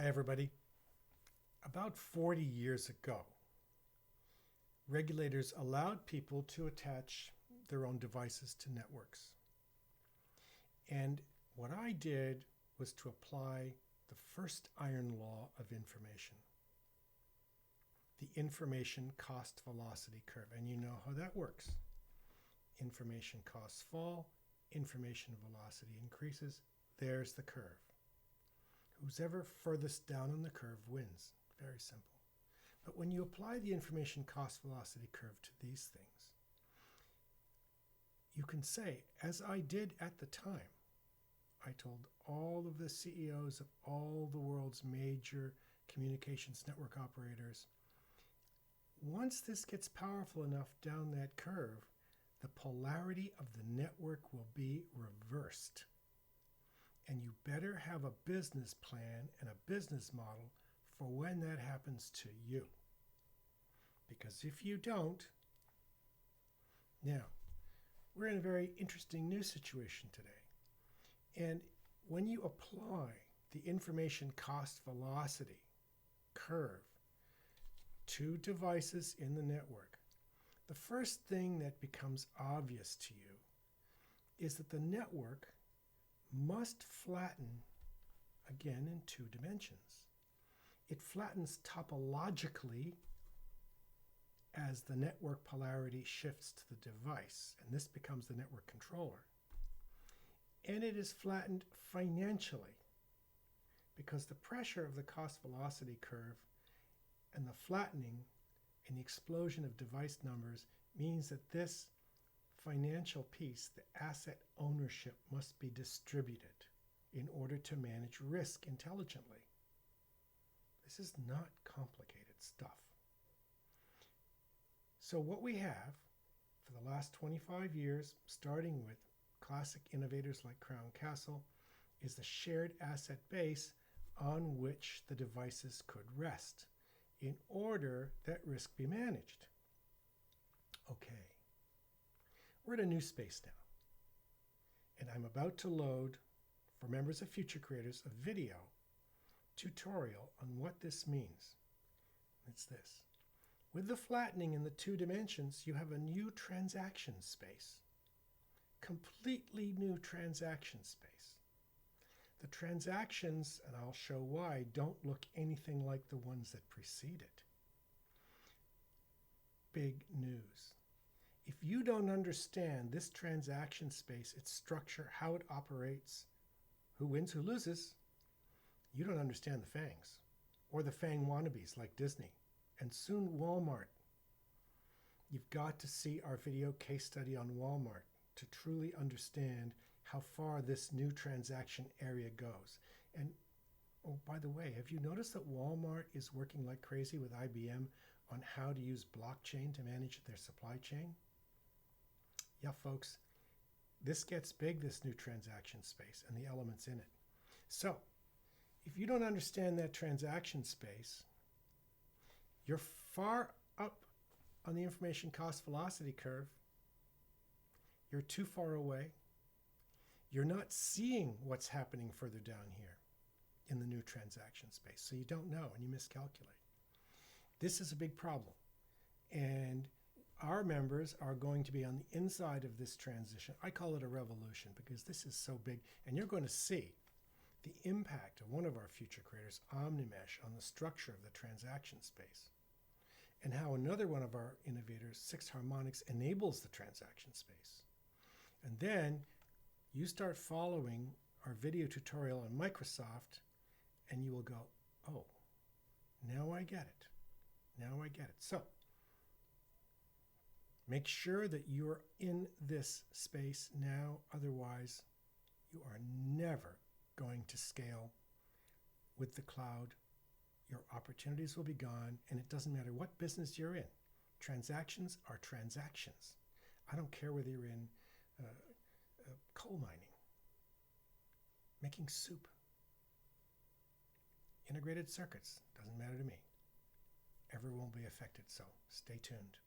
Hi, everybody. About 40 years ago, regulators allowed people to attach their own devices to networks. And what I did was to apply the first iron law of information, the information cost velocity curve. And you know how that works. Information costs fall, information velocity increases. There's the curve. Who's ever furthest down on the curve wins. Very simple. But when you apply the information cost velocity curve to these things, you can say, as I did at the time, I told all of the CEOs of all the world's major communications network operators, once this gets powerful enough down that curve, the polarity of the network will be reversed. And you better have a business plan and a business model for when that happens to you. Because if you don't, now, we're in a very interesting new situation today. And when you apply the information cost velocity curve to devices in the network, the first thing that becomes obvious to you is that the network must flatten, again, in two dimensions. It flattens topologically as the network polarity shifts to the device, and this becomes the network controller. And it is flattened financially because the pressure of the cost velocity curve and the flattening and the explosion of device numbers means that this financial piece, the asset ownership, must be distributed in order to manage risk intelligently. This is not complicated stuff. So what we have for the last 25 years, starting with classic innovators like Crown Castle, is the shared asset base on which the devices could rest in order that risk be managed. Okay. We're in a new space now, and I'm about to load, for members of Future Creators, a video tutorial on what this means. It's this. With the flattening in the two dimensions, you have a new transaction space, completely new transaction space. The transactions, and I'll show why, don't look anything like the ones that precede it. Big news. If you don't understand this transaction space, its structure, how it operates, who wins, who loses, you don't understand the FANGs, or the FANG wannabes like Disney, and soon Walmart. You've got to see our video case study on Walmart to truly understand how far this new transaction area goes. And, oh, by the way, have you noticed that Walmart is working like crazy with IBM on how to use blockchain to manage their supply chain? Yeah, folks, this gets big, this new transaction space and the elements in it. So, if you don't understand that transaction space, you're far up on the information cost velocity curve. You're too far away. You're not seeing what's happening further down here in the new transaction space. So you don't know and you miscalculate. This is a big problem. And our members are going to be on the inside of this transition. I call it a revolution because this is so big. And you're going to see the impact of one of our future creators, OmniMesh, on the structure of the transaction space. And how another one of our innovators, 6 Harmonics, enables the transaction space. And then you start following our video tutorial on Microsoft, and you will go, oh, now I get it. Now I get it. So make sure that you're in this space now. Otherwise, you are never going to scale with the cloud. Your opportunities will be gone, and it doesn't matter what business you're in. Transactions are transactions. I don't care whether you're in coal mining, making soup, integrated circuits, doesn't matter to me. Everyone will be affected, so stay tuned.